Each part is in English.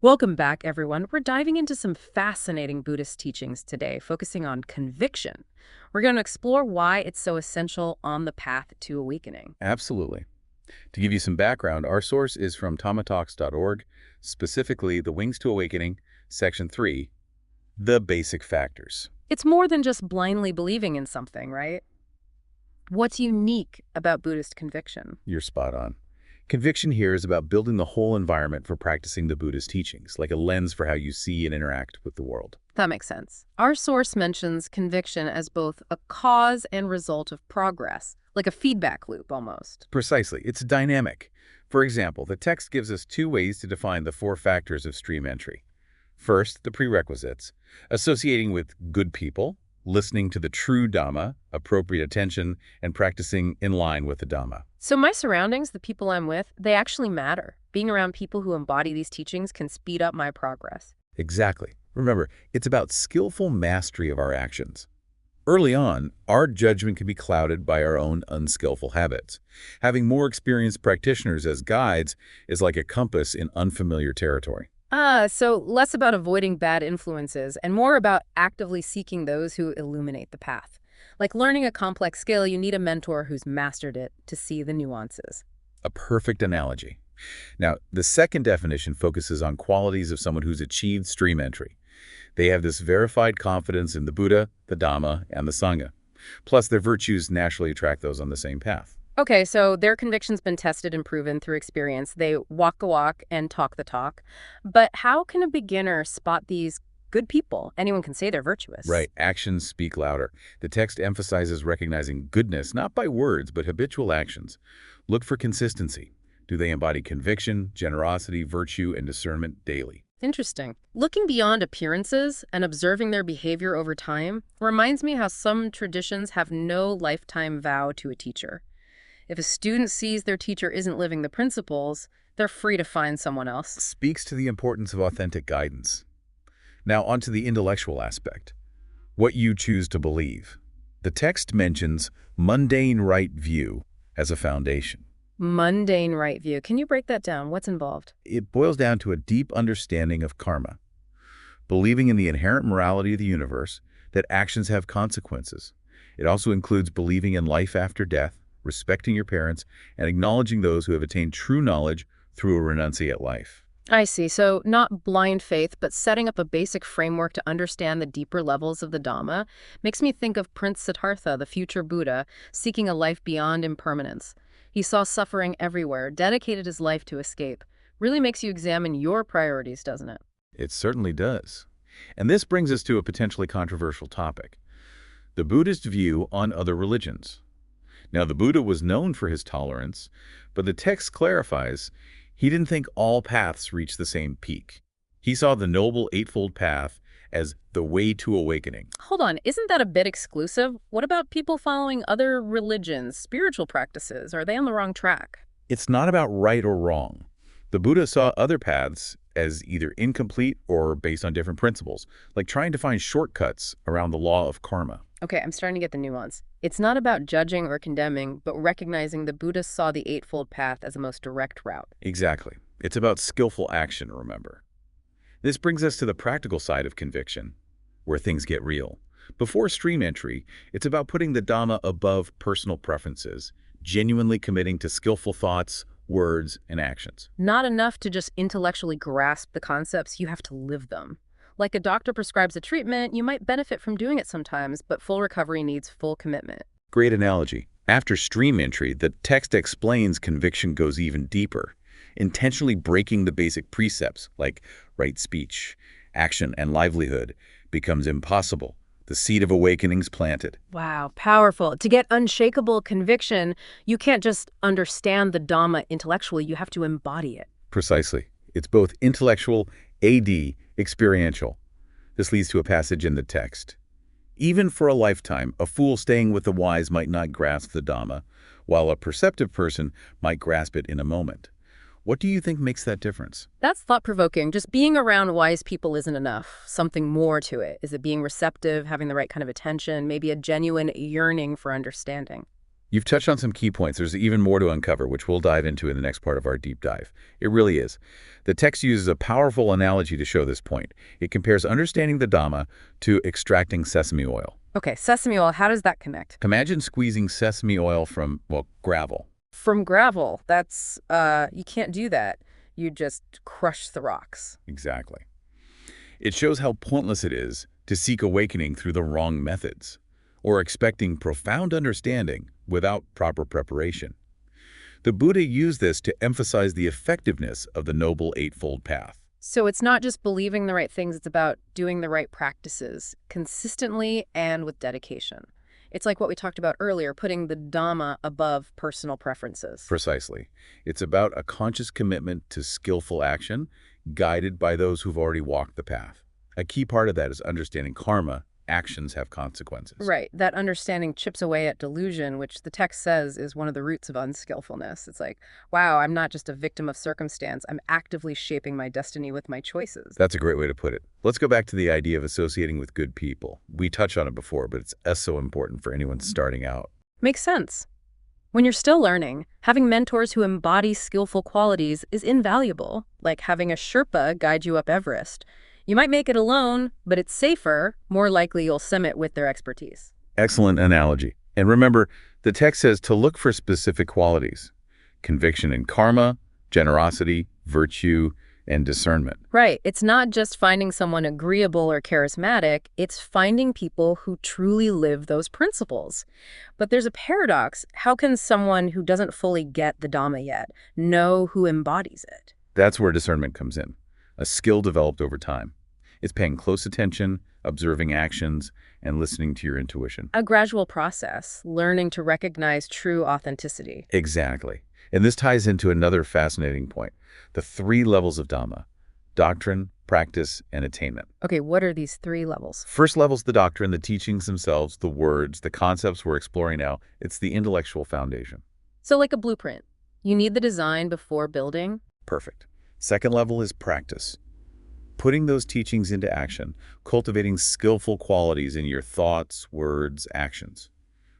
Welcome back, everyone. We're diving into some fascinating Buddhist teachings today, focusing on conviction. We're going to explore why it's so essential on the path to awakening. Absolutely. To give you some background, our source is from dhammatalks.org, specifically The Wings to Awakening, Section 3, The Basic Factors. It's more than just blindly believing in something, right? What's unique about Buddhist conviction? You're spot on. Conviction here is about building the whole environment for practicing the Buddha's teachings, like a lens for how you see and interact with the world. That makes sense. Our source mentions conviction as both a cause and result of progress, like a feedback loop almost. Precisely. It's dynamic. For example, the text gives us two ways to define the four factors of stream entry. First, the prerequisites, associating with good people, listening to the true Dhamma, appropriate attention, and practicing in line with the Dhamma. So my surroundings, the people I'm with, they actually matter. Being around people who embody these teachings can speed up my progress. Exactly. Remember, it's about skillful mastery of our actions. Early on, our judgment can be clouded by our own unskillful habits. Having more experienced practitioners as guides is like a compass in unfamiliar territory. So less about avoiding bad influences and more about actively seeking those who illuminate the path. Like learning a complex skill, you need a mentor who's mastered it to see the nuances. A perfect analogy. Now, the second definition focuses on qualities of someone who's achieved stream entry. They have this verified confidence in the Buddha, the Dhamma, and the Sangha. Plus, their virtues naturally attract those on the same path. Okay, so their conviction's been tested and proven through experience. They walk the walk and talk the talk. But how can a beginner spot these good people? Anyone can say they're virtuous. Right. Actions speak louder. The text emphasizes recognizing goodness, not by words, but habitual actions. Look for consistency. Do they embody conviction, generosity, virtue, and discernment daily? Interesting. Looking beyond appearances and observing their behavior over time reminds me how some traditions have no lifetime vow to a teacher. If a student sees their teacher isn't living the principles, they're free to find someone else. Speaks to the importance of authentic guidance. Now onto the intellectual aspect. What you choose to believe. The text mentions mundane right view as a foundation. Mundane right view. Can you break that down? What's involved? It boils down to a deep understanding of karma, believing in the inherent morality of the universe, that actions have consequences. It also includes believing in life after death, respecting your parents, and acknowledging those who have attained true knowledge through a renunciate life. I see. So not blind faith, but setting up a basic framework to understand the deeper levels of the Dhamma makes me think of Prince Siddhartha, the future Buddha, seeking a life beyond impermanence. He saw suffering everywhere, dedicated his life to escape. Really makes you examine your priorities, doesn't it? It certainly does. And this brings us to a potentially controversial topic: the Buddhist view on other religions. Now, the Buddha was known for his tolerance, but the text clarifies he didn't think all paths reach the same peak. He saw the Noble Eightfold Path as the way to awakening. Hold on, isn't that a bit exclusive? What about people following other religions, spiritual practices? Are they on the wrong track? It's not about right or wrong. The Buddha saw other paths as either incomplete or based on different principles, like trying to find shortcuts around the law of karma. Okay, I'm starting to get the nuance. It's not about judging or condemning, but recognizing the Buddha saw the Eightfold Path as the most direct route. Exactly. It's about skillful action, remember. This brings us to the practical side of conviction, where things get real. Before stream entry, it's about putting the Dhamma above personal preferences, genuinely committing to skillful thoughts, words, and actions. Not enough to just intellectually grasp the concepts, you have to live them. Like a doctor prescribes a treatment, you might benefit from doing it sometimes, but full recovery needs full commitment. Great analogy. After stream entry, the text explains conviction goes even deeper, intentionally breaking the basic precepts like right speech, action, and livelihood becomes impossible. The seed of awakening's planted. Wow, powerful. To get unshakable conviction, you can't just understand the Dhamma intellectually, you have to embody it. Precisely. It's both intellectual, experiential. This leads to a passage in the text. Even for a lifetime, a fool staying with the wise might not grasp the Dhamma, while a perceptive person might grasp it in a moment. What do you think makes that difference? That's thought-provoking. Just being around wise people isn't enough. Something more to it. Is it being receptive, having the right kind of attention, maybe a genuine yearning for understanding? You've touched on some key points. There's even more to uncover, which we'll dive into in the next part of our deep dive. It really is. The text uses a powerful analogy to show this point. It compares understanding the Dhamma to extracting sesame oil. Okay, sesame oil, how does that connect? Imagine squeezing sesame oil from, well, gravel. From gravel, you can't do that. You just crush the rocks. Exactly. It shows how pointless it is to seek awakening through the wrong methods, or expecting profound understanding without proper preparation. The Buddha used this to emphasize the effectiveness of the Noble Eightfold Path. So it's not just believing the right things, it's about doing the right practices consistently and with dedication. It's like what we talked about earlier, putting the Dhamma above personal preferences. Precisely. It's about a conscious commitment to skillful action, guided by those who've already walked the path. A key part of that is understanding karma. Actions have consequences. Right. That understanding chips away at delusion, which the text says is one of the roots of unskillfulness. It's like, wow, I'm not just a victim of circumstance. I'm actively shaping my destiny with my choices. That's a great way to put it. Let's go back to the idea of associating with good people. We touched on it before, but it's so important for anyone starting out. Makes sense. When you're still learning, having mentors who embody skillful qualities is invaluable, like having a Sherpa guide you up Everest. You might make it alone, but it's safer, more likely you'll summit with their expertise. Excellent analogy. And remember, the text says to look for specific qualities: conviction in karma, generosity, virtue, and discernment. Right. It's not just finding someone agreeable or charismatic, it's finding people who truly live those principles. But there's a paradox. How can someone who doesn't fully get the Dhamma yet know who embodies it? That's where discernment comes in, a skill developed over time. It's paying close attention, observing actions, and listening to your intuition. A gradual process, learning to recognize true authenticity. Exactly. And this ties into another fascinating point, the 3 levels of Dhamma: doctrine, practice, and attainment. Okay, what are these 3 levels? First level's the doctrine, the teachings themselves, the words, the concepts we're exploring now. It's the intellectual foundation. So like a blueprint. You need the design before building? Perfect. Second level is practice. Putting those teachings into action, cultivating skillful qualities in your thoughts, words, actions,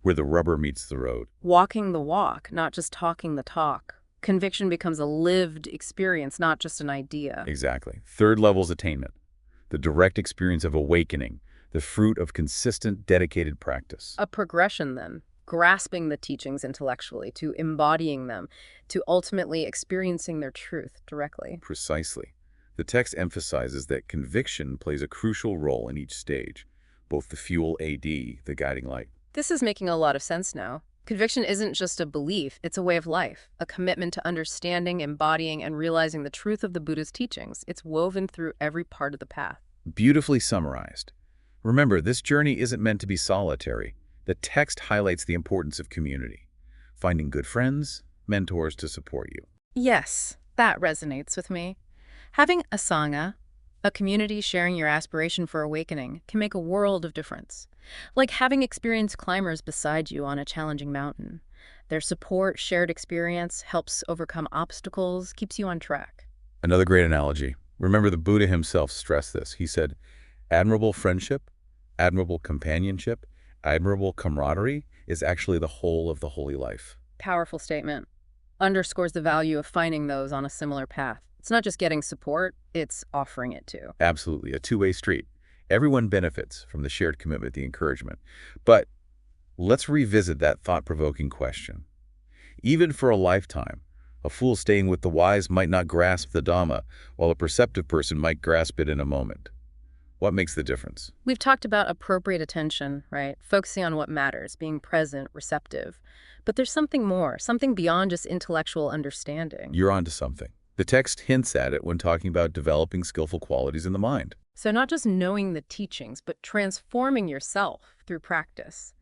where the rubber meets the road. Walking the walk, not just talking the talk. Conviction becomes a lived experience, not just an idea. Exactly. Third level's attainment, the direct experience of awakening, the fruit of consistent, dedicated practice. A progression, then. Grasping the teachings intellectually, to embodying them, to ultimately experiencing their truth directly. Precisely. The text emphasizes that conviction plays a crucial role in each stage, both the fuel AD, the guiding light. This is making a lot of sense now. Conviction isn't just a belief, it's a way of life, a commitment to understanding, embodying, and realizing the truth of the Buddha's teachings. It's woven through every part of the path. Beautifully summarized. Remember, this journey isn't meant to be solitary. The text highlights the importance of community, finding good friends, mentors to support you. Yes, that resonates with me. Having a sangha, a community sharing your aspiration for awakening, can make a world of difference. Like having experienced climbers beside you on a challenging mountain. Their support, shared experience, helps overcome obstacles, keeps you on track. Another great analogy. Remember, the Buddha himself stressed this. He said, admirable friendship, admirable companionship, admirable camaraderie is actually the whole of the holy life. Powerful statement. Underscores the value of finding those on a similar path. It's not just getting support, it's offering it too. Absolutely, a two-way street. Everyone benefits from the shared commitment, the encouragement. But let's revisit that thought-provoking question. Even for a lifetime, a fool staying with the wise might not grasp the Dhamma, while a perceptive person might grasp it in a moment. What makes the difference? We've talked about appropriate attention, right? Focusing on what matters, being present, receptive. But there's something more, something beyond just intellectual understanding. You're onto something. The text hints at it when talking about developing skillful qualities in the mind. So not just knowing the teachings, but transforming yourself through practice,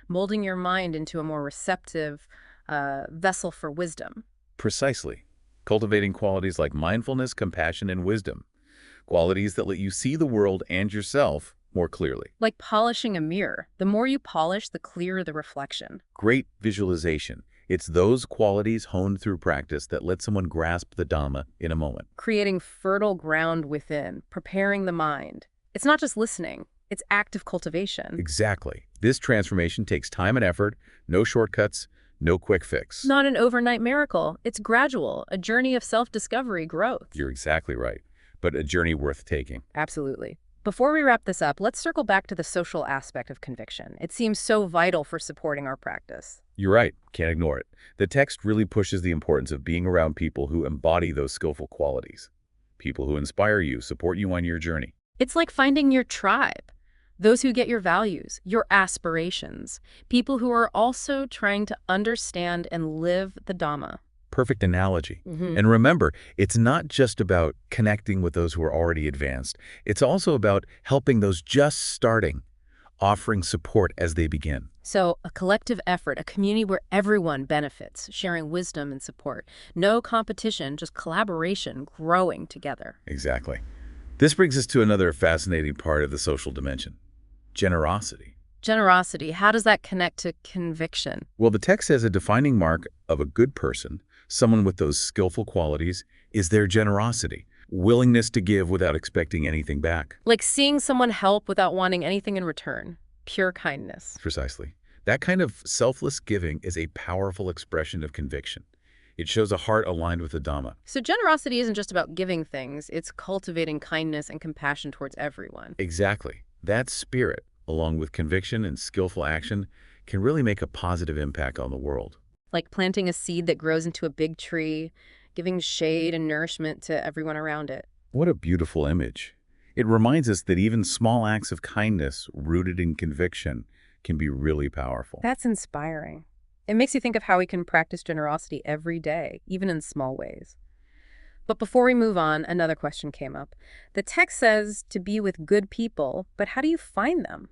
molding your mind into a more receptive vessel for wisdom. Precisely. Cultivating qualities like mindfulness, compassion, and wisdom. Qualities that let you see the world and yourself more clearly. Like polishing a mirror. The more you polish, the clearer the reflection. Great visualization. It's those qualities honed through practice that let someone grasp the Dhamma in a moment. Creating fertile ground within, preparing the mind. It's not just listening, It's active cultivation. Exactly. This transformation takes time and effort, no shortcuts, no quick fix. Not an overnight miracle. It's gradual, a journey of self-discovery, growth. You're exactly right, but a journey worth taking. Absolutely. Before we wrap this up, let's circle back to the social aspect of conviction. It seems so vital for supporting our practice. You're right. Can't ignore it. The text really pushes the importance of being around people who embody those skillful qualities. People who inspire you, support you on your journey. It's like finding your tribe. Those who get your values, your aspirations. People who are also trying to understand and live the Dhamma. Perfect analogy. Mm-hmm. And remember, it's not just about connecting with those who are already advanced. It's also about helping those just starting, offering support as they begin. So a collective effort, a community where everyone benefits, sharing wisdom and support. No competition, just collaboration, growing together. Exactly. This brings us to another fascinating part of the social dimension: generosity. Generosity, how does that connect to conviction? Well, the text says a defining mark of a good person, someone with those skillful qualities, is their generosity, willingness to give without expecting anything back. Like seeing someone help without wanting anything in return. Pure kindness. Precisely. That kind of selfless giving is a powerful expression of conviction. It shows a heart aligned with the Dhamma. So generosity isn't just about giving things, it's cultivating kindness and compassion towards everyone. Exactly. That spirit, along with conviction and skillful action, can really make a positive impact on the world. Like planting a seed that grows into a big tree, giving shade and nourishment to everyone around it. What a beautiful image. It reminds us that even small acts of kindness rooted in conviction can be really powerful. That's inspiring. It makes you think of how we can practice generosity every day, even in small ways. But before we move on, another question came up. The text says to be with good people, but how do you find them?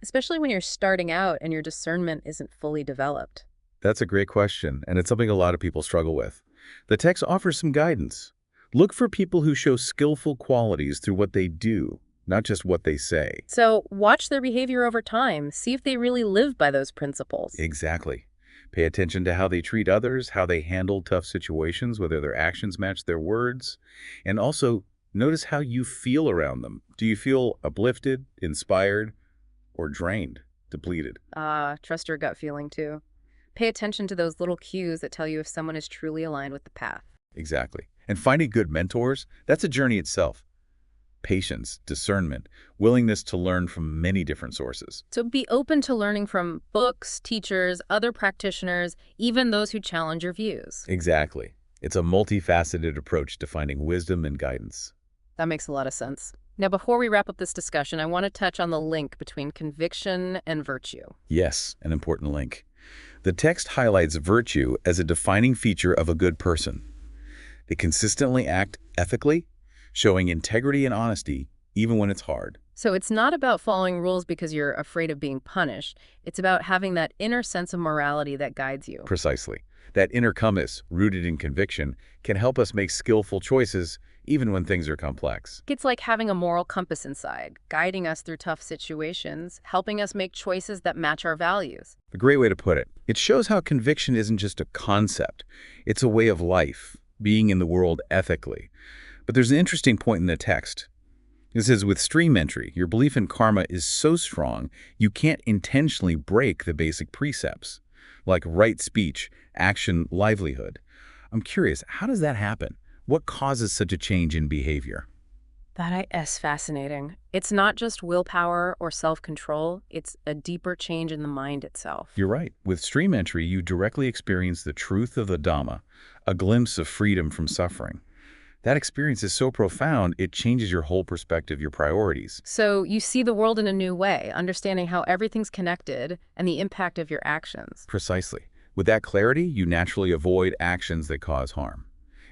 Especially when you're starting out and your discernment isn't fully developed. That's a great question, and it's something a lot of people struggle with. The text offers some guidance. Look for people who show skillful qualities through what they do, not just what they say. So watch their behavior over time. See if they really live by those principles. Exactly. Pay attention to how they treat others, how they handle tough situations, whether their actions match their words. And also, notice how you feel around them. Do you feel uplifted, inspired, or drained, depleted? Trust your gut feeling too. Pay attention to those little cues that tell you if someone is truly aligned with the path. Exactly. And finding good mentors, that's a journey itself. Patience, discernment, willingness to learn from many different sources. So be open to learning from books, teachers, other practitioners, even those who challenge your views. Exactly. It's a multifaceted approach to finding wisdom and guidance. That makes a lot of sense. Now, before we wrap up this discussion, I want to touch on the link between conviction and virtue. Yes, an important link. The text highlights virtue as a defining feature of a good person. They consistently act ethically, showing integrity and honesty, even when it's hard. So it's not about following rules because you're afraid of being punished. It's about having that inner sense of morality that guides you. Precisely. That inner compass, rooted in conviction, can help us make skillful choices, even when things are complex. It's like having a moral compass inside, guiding us through tough situations, helping us make choices that match our values. A great way to put it. It shows how conviction isn't just a concept. It's a way of life, being in the world ethically. But there's an interesting point in the text. It says, with stream entry, your belief in karma is so strong, you can't intentionally break the basic precepts, like right speech, action, livelihood. I'm curious, how does that happen? What causes such a change in behavior? That is fascinating. It's not just willpower or self-control, it's a deeper change in the mind itself. You're right. With stream entry, you directly experience the truth of the Dhamma, a glimpse of freedom from suffering. That experience is so profound, it changes your whole perspective, your priorities. So you see the world in a new way, understanding how everything's connected and the impact of your actions. Precisely. With that clarity, you naturally avoid actions that cause harm.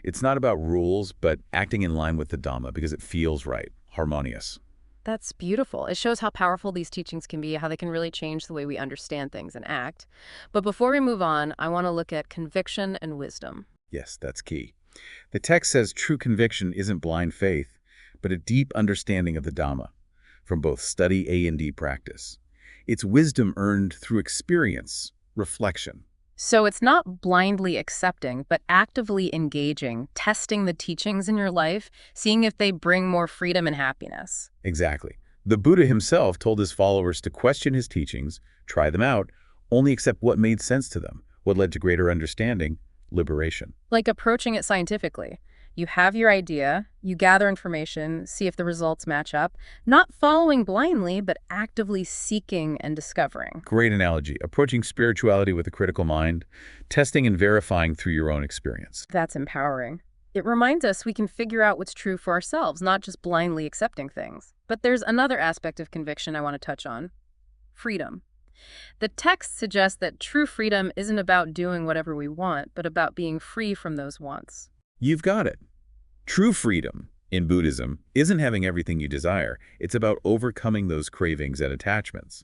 It's not about rules, but acting in line with the Dhamma because it feels right, harmonious. That's beautiful. It shows how powerful these teachings can be, how they can really change the way we understand things and act. But before we move on, I want to look at conviction and wisdom. Yes, that's key. The text says true conviction isn't blind faith, but a deep understanding of the Dhamma, from both study A&D practice. It's wisdom earned through experience, reflection. So it's not blindly accepting, but actively engaging, testing the teachings in your life, seeing if they bring more freedom and happiness. Exactly. The Buddha himself told his followers to question his teachings, try them out, only accept what made sense to them, what led to greater understanding, liberation. Like approaching it scientifically. You have your idea, you gather information, see if the results match up, not following blindly, but actively seeking and discovering. Great analogy. Approaching spirituality with a critical mind, testing and verifying through your own experience. That's empowering. It reminds us we can figure out what's true for ourselves, not just blindly accepting things. But there's another aspect of conviction I want to touch on: freedom. The text suggests that true freedom isn't about doing whatever we want, but about being free from those wants. You've got it. True freedom in Buddhism isn't having everything you desire. It's about overcoming those cravings and attachments.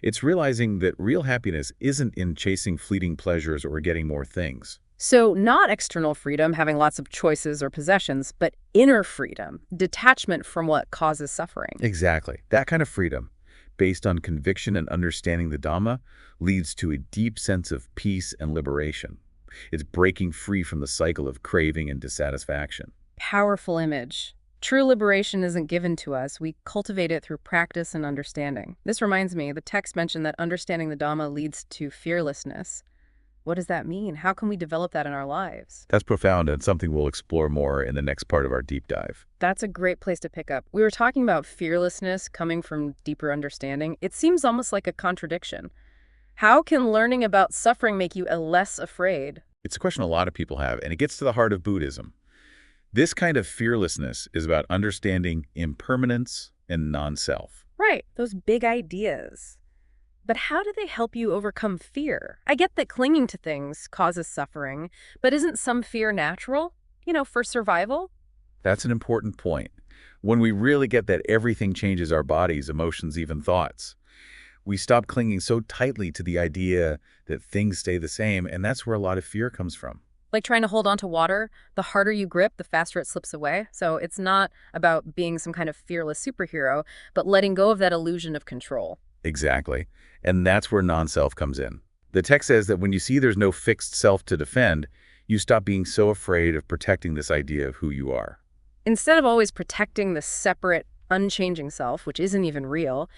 It's realizing that real happiness isn't in chasing fleeting pleasures or getting more things. So not external freedom, having lots of choices or possessions, but inner freedom, detachment from what causes suffering. Exactly. That kind of freedom, based on conviction and understanding the Dhamma, leads to a deep sense of peace and liberation. It's breaking free from the cycle of craving and dissatisfaction. Powerful image. True liberation isn't given to us. We cultivate it through practice and understanding. This reminds me, the text mentioned that understanding the Dhamma leads to fearlessness. What does that mean? How can we develop that in our lives? That's profound and something we'll explore more in the next part of our deep dive. That's a great place to pick up. We were talking about fearlessness coming from deeper understanding. It seems almost like a contradiction. How can learning about suffering make you less afraid? It's a question a lot of people have, and it gets to the heart of Buddhism. This kind of fearlessness is about understanding impermanence and non-self. Right, those big ideas. But how do they help you overcome fear? I get that clinging to things causes suffering, but isn't some fear natural? For survival? That's an important point. When we really get that everything changes our bodies, emotions, even thoughts, we stop clinging so tightly to the idea that things stay the same, and that's where a lot of fear comes from. Like trying to hold on to water, the harder you grip, the faster it slips away. So it's not about being some kind of fearless superhero, but letting go of that illusion of control. Exactly. And that's where non-self comes in. The text says that when you see there's no fixed self to defend, you stop being so afraid of protecting this idea of who you are. Instead of always protecting the separate, unchanging self, which isn't even real,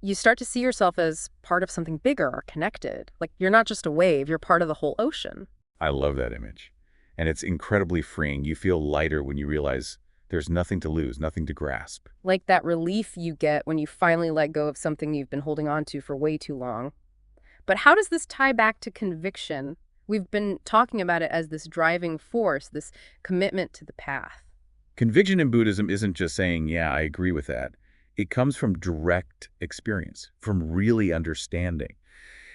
you start to see yourself as part of something bigger or connected. Like you're not just a wave, you're part of the whole ocean. I love that image. And it's incredibly freeing. You feel lighter when you realize there's nothing to lose, nothing to grasp. Like that relief you get when you finally let go of something you've been holding on to for way too long. But how does this tie back to conviction? We've been talking about it as this driving force, this commitment to the path. Conviction in Buddhism isn't just saying, yeah, I agree with that. It comes from direct experience, from really understanding.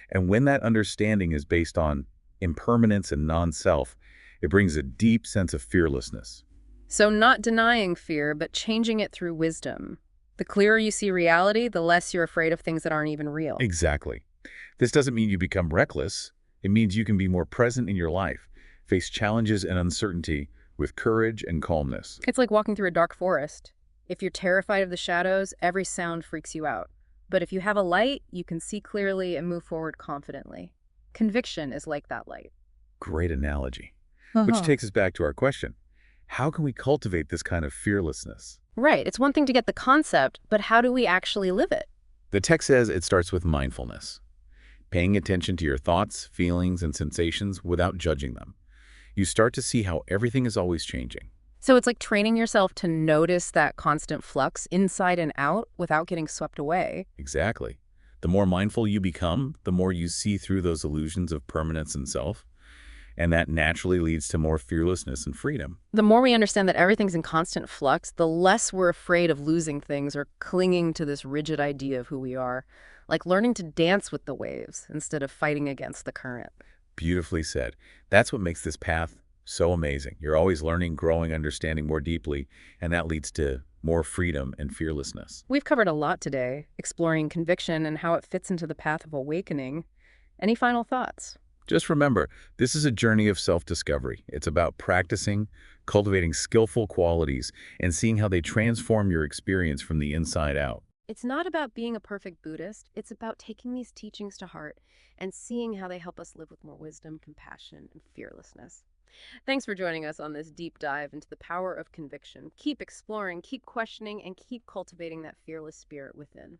And when that understanding is based on impermanence and non-self, it brings a deep sense of fearlessness. So not denying fear, but changing it through wisdom. The clearer you see reality, the less you're afraid of things that aren't even real. Exactly. This doesn't mean you become reckless. It means you can be more present in your life, face challenges and uncertainty with courage and calmness. It's like walking through a dark forest. If you're terrified of the shadows, every sound freaks you out. But if you have a light, you can see clearly and move forward confidently. Conviction is like that light. Great analogy. Which takes us back to our question. How can we cultivate this kind of fearlessness? Right. It's one thing to get the concept, but how do we actually live it? The text says it starts with mindfulness, paying attention to your thoughts, feelings, and sensations without judging them. You start to see how everything is always changing. So it's like training yourself to notice that constant flux inside and out without getting swept away. Exactly. The more mindful you become, the more you see through those illusions of permanence and self. And that naturally leads to more fearlessness and freedom. The more we understand that everything's in constant flux, the less we're afraid of losing things or clinging to this rigid idea of who we are. Like learning to dance with the waves instead of fighting against the current. Beautifully said. That's what makes this path so amazing. You're always learning, growing, understanding more deeply, and that leads to more freedom and fearlessness. We've covered a lot today, exploring conviction and how it fits into the path of awakening. Any final thoughts? Just remember, this is a journey of self-discovery. It's about practicing, cultivating skillful qualities, and seeing how they transform your experience from the inside out. It's not about being a perfect Buddhist. It's about taking these teachings to heart and seeing how they help us live with more wisdom, compassion, and fearlessness. Thanks for joining us on this deep dive into the power of conviction. Keep exploring, keep questioning, and keep cultivating that fearless spirit within.